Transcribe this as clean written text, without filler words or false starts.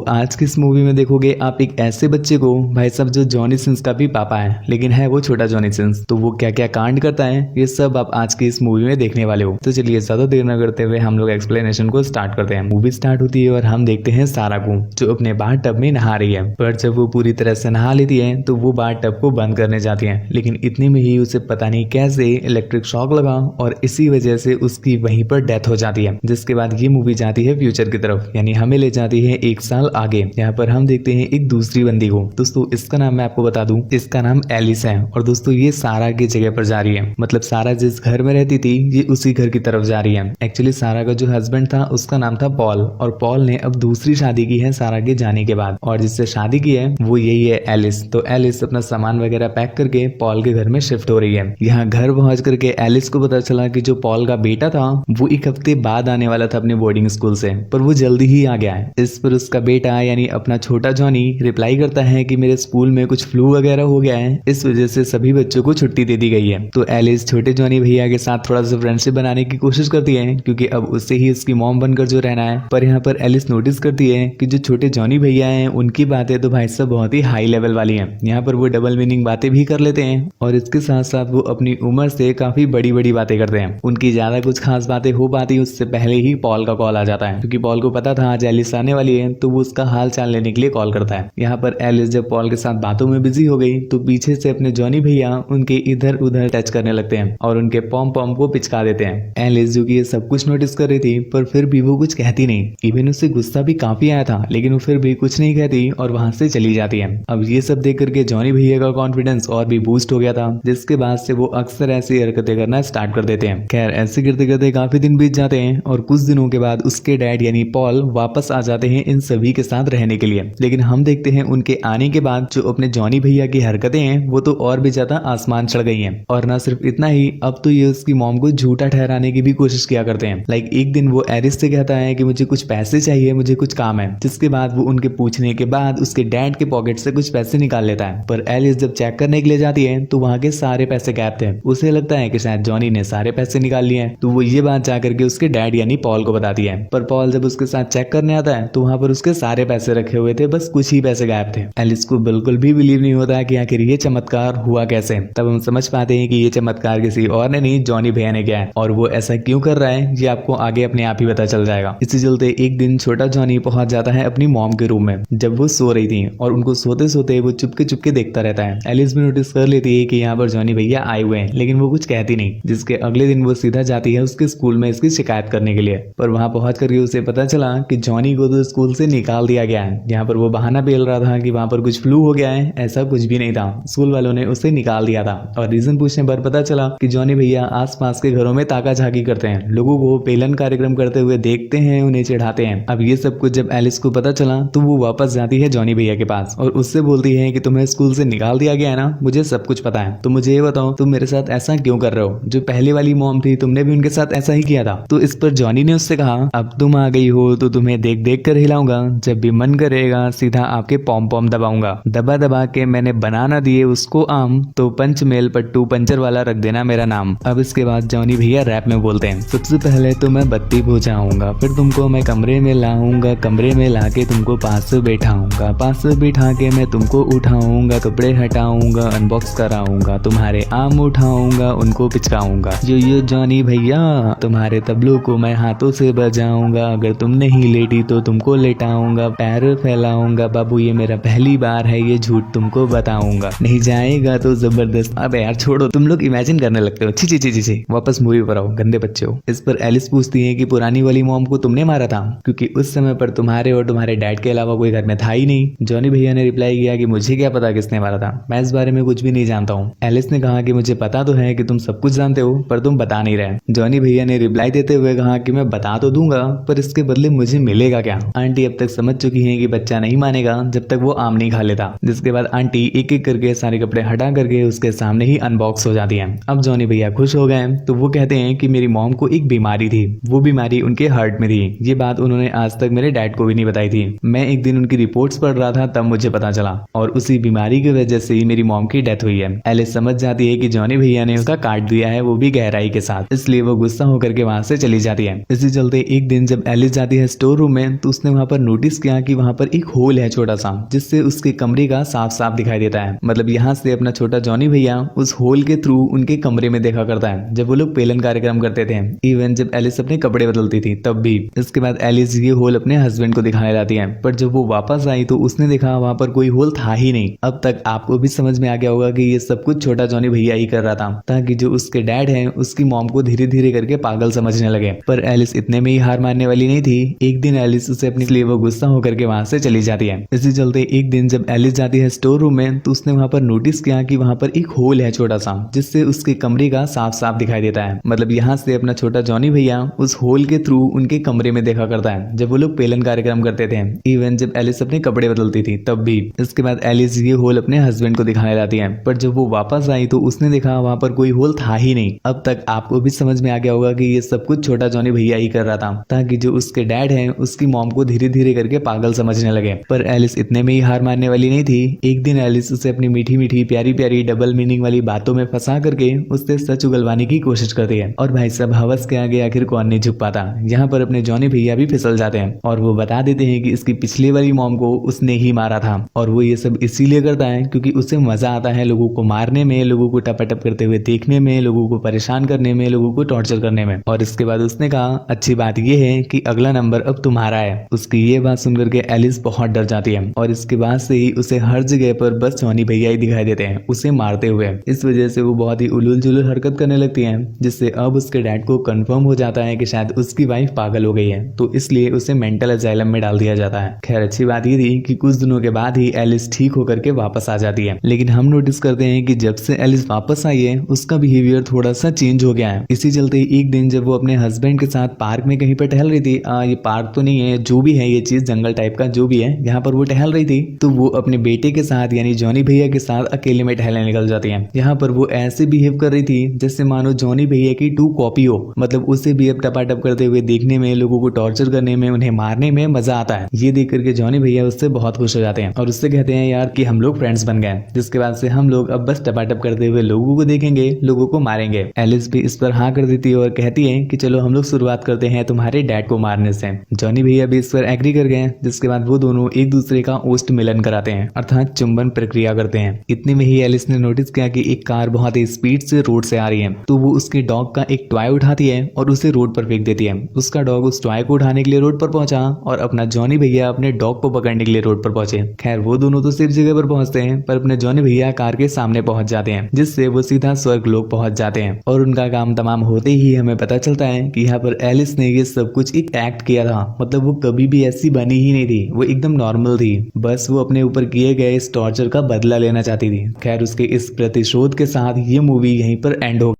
आज की इस मूवी में देखोगे आप एक ऐसे बच्चे को, भाई साहब, जो जॉनी सिंस का भी पापा है, लेकिन है वो छोटा जॉनी सिंस। तो वो क्या क्या कांड करता है ये सब आप आज की इस मूवी में देखने वाले हो। तो चलिए ज्यादा देर न करते हुए हम लोग एक्सप्लेनेशन को स्टार्ट करते हैं। मूवी स्टार्ट होती है और हम देखते हैं सारा को, जो अपने बाथ टब में नहा रही है। पर जब वो पूरी तरह से नहा लेती है तो वो बाथ टब को बंद करने जाती है, लेकिन इतने में ही उसे पता नहीं कैसे इलेक्ट्रिक शॉक लगा और इसी वजह से उसकी वहीं पर डेथ हो जाती है। जिसके बाद ये मूवी जाती है फ्यूचर की तरफ, यानी हमें ले जाती है 1 साल आगे। यहाँ पर हम देखते हैं एक दूसरी बंदी को। दोस्तों इसका नाम मैं आपको बता दूं, इसका नाम एलिस है। और दोस्तों ये सारा की जगह पर जा रही है, मतलब सारा जिस घर में रहती थी ये उसी घर की तरफ जा रही है। एक्चुअली सारा का जो हस्बैंड था उसका नाम था पॉल, और पॉल ने अब दूसरी शादी की है सारा के जाने के बाद, और जिससे शादी की है वो यही है एलिस। तो एलिस अपना सामान वगैरह पैक करके पॉल के घर में शिफ्ट हो रही है। यहाँ घर पहुंच करके एलिस को पता चला कि जो पॉल का बेटा था वो 1 हफ्ते बाद आने वाला था अपने बोर्डिंग स्कूल से, पर वो जल्दी ही आ गया है। इस पर उसका बेटा यानी अपना छोटा जॉनी रिप्लाई करता है कि मेरे स्कूल में कुछ फ्लू वगैरह हो गया है, इस वजह से सभी बच्चों को छुट्टी दे दी गई है। तो एलिस छोटे जॉनी भैया के साथ थोड़ा सा फ्रेंडशिप बनाने की कोशिश करती है, क्योंकि अब उससे ही उसकी मॉम बनकर जो रहना है। पर यहाँ पर एलिस नोटिस करती है कि जो छोटे जॉनी भैया हैं उनकी बातें तो भाई साहब बहुत ही हाई लेवल वाली हैं। यहाँ पर वो डबल मीनिंग बातें भी कर लेते हैं, और इसके साथ साथ वो अपनी उम्र से काफी बड़ी बड़ी बातें करते हैं। उनकी ज्यादा कुछ खास बातें हो पाती उससे पहले ही पॉल का कॉल आ जाता है, क्योंकि पॉल को पता था आज एलिस आने वाली है, तो वो उसका हाल चाल लेने के लिए कॉल करता है। यहाँ पर एलिस जब पॉल के साथ बातों में बिजी हो गई तो पीछे से अपने जॉनी भैया उनके इधर उधर टच करने लगते हैं और उनके पॉम पॉम को पिचका देते हैं। एलिस जो कि ये सब कुछ नोटिस कर रही थी, पर फिर भी वो कुछ कहती नहीं। इवन उससे गुस्सा भी काफी आया था, लेकिन वो फिर भी कुछ नहीं कहती और वहां से चली जाती है। अब ये सब देख करके जॉनी भैया का कॉन्फिडेंस और भी बूस्ट हो गया था, जिसके बाद से वो अक्सर ऐसी हरकतें करना स्टार्ट कर देते हैं। खैर ऐसे करते करते काफी दिन बीत जाते हैं और कुछ दिनों के बाद उसके डैड यानी पॉल वापस आ जाते हैं इन सभी के साथ रहने के लिए। लेकिन हम देखते हैं उनके आने के बाद जो अपने जॉनी भैया की हरकतें हैं वो तो और भी ज्यादा आसमान चढ़ गई हैं। और ना सिर्फ इतना ही, अब तो ये उसकी मॉम को झूठा ठहराने की भी कोशिश किया करते हैं। लाइक एक दिन वो एरिस से कहता है कि मुझे कुछ पैसे चाहिए, मुझे कुछ काम है, जिसके बाद वो उनके पूछने के बाद उसके डैड के पॉकेट से कुछ पैसे निकाल लेता है। पर एलिस जब चेक करने के लिए जाती है तो वहां के सारे पैसे गायब थे। उसे लगता है कि शायद जॉनी ने सारे पैसे निकाल लिए हैं, तो वो ये बात जाकर के उसके डैड यानी पॉल को बताती है। पर पॉल जब उसके साथ चेक करने आता है तो वहां पर उसके सारे पैसे रखे हुए थे, बस कुछ ही पैसे गायब थे। एलिस को बिल्कुल भी बिलीव नहीं होता है कि आखिर ये चमत्कार हुआ कैसे। तब हम समझ पाते हैं कि ये चमत्कार किसी और ने नहीं, जॉनी भैया ने किया है, और वो ऐसा क्यों कर रहा है ये आपको आगे अपने आप ही पता चल जाएगा। इसी चलते एक दिन छोटा जॉनी पहुंच जाता है अपनी मॉम के रूम में जब वो सो रही थी, और उनको सोते सोते वो चुपके चुपके देखता रहता है। एलिस भी नोटिस कर लेती है कि यहाँ पर जॉनी भैया आए हुए हैं, लेकिन वो कुछ कहती नहीं। जिसके अगले दिन वो सीधा जाती है उसके स्कूल में इसकी शिकायत करने के लिए। पर वहां पहुंच करके उसे पता चला कि जॉनी को तो स्कूल से निकाल दिया गया है। यहाँ पर वो बहाना पेल रहा था कि वहां पर कुछ फ्लू हो गया है, ऐसा कुछ भी नहीं था। स्कूल वालों ने उसे निकाल दिया था। और रीजन पूछने पर पता चला कि जॉनी भैया आसपास के घरों में ताका झाकी करते हैं, लोगों को पेलन कार्यक्रम करते हुए देखते हैं, उन्हें चढ़ाते हैं। अब ये सब कुछ जब एलिस को पता चला तो वो वापस जाती है जॉनी भैया के पास और उससे बोलती है कि तुम्हें स्कूल से निकाल दिया गया है ना, मुझे सब कुछ पता है, तो मुझे ये बताओ तुम मेरे साथ ऐसा क्यों कर रहे हो? जो पहले वाली मॉम थी तुमने भी उनके साथ ऐसा ही किया था। तो इस पर जॉनी ने उससे कहा अब तुम आ गई हो तो तुम्हें देख देख कर हिलाऊंगा, जब भी मन करेगा सीधा आपके पॉम पॉम दबाऊंगा। दबा दबा के मैंने बनाना दिए उसको आम, तो पंचमेल पट्टू पंचर वाला रख देना मेरा नाम। अब इसके बाद जॉनी भैया रैप में बोलते हैं सबसे पहले तो मैं बत्ती बुझाऊंगा, फिर तुमको मैं कमरे में लाऊंगा, कमरे में लाके तुमको पास बैठाऊंगा, पास बैठा के मैं तुमको उठाऊंगा, कपड़े हटाऊंगा, अनबॉक्स कराऊंगा, तुम्हारे आम उठाऊंगा, उनको पिचकाऊंगा। यो जॉनी भैया तुम्हारे तबलों को मैं हाथों से बजाऊंगा, अगर तुम नहीं लेटी तो तुमको लेटाऊंगा, पैर फैलाऊंगा, बाबू ये मेरा पहली बार है, ये झूठ तुमको बताऊंगा, नहीं जाएगा तो जबरदस्त। अबे यार छोड़ो, तुम लोग इमेजिन करने लगते हो, छी छी छी छी। वापस मूवी पर आओ, गंदे बच्चे हो। इस पर एलिस पूछती है कि पुरानी वाली मॉम को तुमने मारा था, क्योंकि उस समय पर तुम्हारे और तुम्हारे डैड के अलावा कोई घर में था ही नहीं। जॉनी भैया ने रिप्लाई किया कि मुझे क्या पता किसने मारा था, मैं इस बारे में कुछ भी नहीं जानता हूँ। एलिस ने कहा कि मुझे पता तो है कि तुम सब कुछ जानते हो, पर तुम बता नहीं रहे। जॉनी भैया ने रिप्लाई देते हुए कहा कि मैं बता तो दूंगा, पर इसके बदले मुझे मिलेगा क्या? आंटी अब तक समझ चुकी है कि बच्चा नहीं मानेगा जब तक वो आम नहीं खा लेता। जिसके बाद आंटी एक एक करके सारे कपड़े हटा करके उसके सामने ही अनबॉक्स हो जाती है। अब जॉनी भैया खुश हो गए तो वो कहते हैं कि मेरी मॉम को एक बीमारी थी, वो बीमारी उनके हार्ट में थी। ये बात उन्होंने आज तक मेरे डैड को भी नहीं बताई थी। मैं एक दिन उनकी रिपोर्ट्स पढ़ रहा था तब मुझे पता चला, और उसी बीमारी की वजह से ही मेरी मॉम की डेथ हुई है। एलिस समझ जाती है कि जॉनी भैया ने उसका काट दिया है, वो भी गहराई के साथ, इसलिए वो गुस्सा होकर के वहां से चली जाती है। इसी चलते एक दिन जब एलिस जाती है स्टोर रूम में तो उसने वहां पर नोटिस नोटिस किया कि वहाँ पर एक होल है छोटा सा, जिससे उसके कमरे का साफ साफ दिखाई देता है। मतलब यहाँ से अपना छोटा जॉनी भैया उस होल के थ्रू उनके कमरे में देखा करता है जब वो लोग पेलन कार्यक्रम करते थे, इवन जब एलिस अपने कपड़े बदलती थी तब भी। इसके बाद एलिस ये होल अपने हस्बैंड को दिखाने जाती है, पर जब वो वापस आई तो उसने देखा वहाँ पर कोई होल था ही नहीं। अब तक आपको भी समझ में आ गया होगा कि ये सब कुछ छोटा जॉनी भैया ही कर रहा था, ताकि जो उसके डैड है उसकी मॉम को धीरे धीरे करके पागल समझने लगे। पर एलिस इतने में ही हार मानने वाली नहीं थी। एक दिन एलिस उसे अपने लिए वो गुस्सा होकर के वहां से चली जाती है। इसी चलते एक दिन जब एलिस जाती है स्टोर रूम में तो उसने वहां पर नोटिस किया कि वहां पर एक होल है छोटा सा, जिससे उसके कमरे का साफ साफ दिखाई देता है। मतलब यहाँ से अपना छोटा जॉनी भैया उस होल के थ्रू उनके कमरे में देखा करता है जब वो लोग पेलन कार्यक्रम करते थे, इवन जब एलिस अपने कपड़े बदलती थी तब भी। इसके बाद एलिस ये होल अपने हस्बैंड को दिखाने जाती है, पर जब वो वापस आई तो उसने देखा वहां पर कोई होल था ही नहीं। अब तक आपको भी समझ में आ गया होगा कि ये सब कुछ छोटा जॉनी भैया ही कर रहा था, ताकि जो उसके डैड है उसकी मॉम को धीरे धीरे करके पागल समझने लगे। पर एलिस इतने में ही हार मानने वाली नहीं थी। एक दिन एलिस उसे अपनी मीठी मीठी प्यारी प्यारी डबल मीनिंग वाली बातों में फंसा करके उससे सच उगलवाने की कोशिश करती है। और भाई साहब, हवस के आगे आखिर कौन नहीं झुक पाता। यहाँ पर अपने जॉनी भैया भी फिसल जाते हैं और वो बता देते हैं कि इसकी पिछली वाली मॉम को उसने ही मारा था, और वो ये सब इसीलिए करता है क्योंकि उसे मजा आता है लोगों को मारने में, लोगों को टपाटप करते हुए देखने में, लोगों को परेशान करने में, लोगों को टॉर्चर करने में। और इसके बाद उसने कहा, अच्छी बात ये है कि अगला नंबर अब तुम्हारा है। उसकी ये बात सुनकर के एलिस बहुत डर जाती है और इसके बाद से ही उसे हर जगह पर बस जॉनी भैया ही दिखाई देते हैं उसे मारते हुए। इस वजह से वो बहुत ही उलूल जुलूल हरकत करने लगती है, जिससे अब उसके डैड को कंफर्म हो जाता है कि शायद उसकी वाइफ पागल हो गई है, तो इसलिए उसे मेंटल अजाइलम में डाल दिया जाता है। खैर, अच्छी बात ये थी कि कुछ दिनों के बाद ही एलिस ठीक होकर के वापस आ जाती है। लेकिन हम नोटिस करते हैं कि जब से एलिस वापस आई है उसका बिहेवियर थोड़ा सा चेंज हो गया है। इसी चलते एक दिन जब वो अपने हस्बैंड के साथ पार्क में कहीं पर टहल रही थी, ये पार्क तो नहीं है, जो भी है ये चीज जंगल टाइप का जो भी है, यहाँ पर वो टहल रही थी, तो वो अपने बेटे के साथ यानी जॉनी भैया के साथ अकेले में टहलने निकल जाती है। यहाँ पर वो ऐसे बिहेव कर रही थी जैसे मानो जॉनी भैया की 2 कॉपी हो। मतलब उसे भी अब टपाटप करते हुए देखने में, लोगों को टॉर्चर करने में, उन्हें मारने में मजा आता है। ये देख करके जॉनी भैया उससे बहुत खुश हो जाते हैं और उससे कहते हैं यार कि हम लोग फ्रेंड्स बन गए, जिसके बाद से हम लोग अब बस टपाटप करते हुए लोगों को देखेंगे, लोगों को मारेंगे। एलिस भी इस पर हाँ कर देती है और कहती है कि चलो हम लोग शुरुआत करते हैं तुम्हारे डैड को मारने से। जॉनी भैया भी इस पर एग्री कर गए, जिसके बाद वो दोनों एक दूसरे का ओष्ठ मिलन कराते हैं, अर्थात चुंबन प्रक्रिया करते हैं। इतने में ही एलिस ने नोटिस किया कि एक कार बहुत ही स्पीड से रोड से आ रही है, तो वो उसके डॉग का एक टॉय उठाती है और उसे रोड पर फेंक देती है। उसका डॉग उस टॉय को उठाने के लिए रोड पर पहुंचा और अपना जॉनी भैया अपने डॉग को पकड़ने के लिए रोड पर पहुंचे। खैर, वो दोनों तो सिर्फ जगह पर पहुंचते हैं, पर अपने जॉनी भैया कार के सामने पहुंच जाते हैं, जिससे वो सीधा स्वर्ग लोक पहुंच जाते हैं। और उनका काम तमाम होते ही हमें पता चलता है कि यहाँ पर एलिस ने ये सब कुछ एक एक्ट किया था। मतलब वो कभी भी ऐसी बनी ही नहीं थी, वो एकदम नॉर्मल थी, बस वो अपने ऊपर किए गए इस टॉर्चर का बदला लेना चाहती थी। खैर, उसके इस प्रतिशोध के साथ ये मूवी यहीं पर एंड हो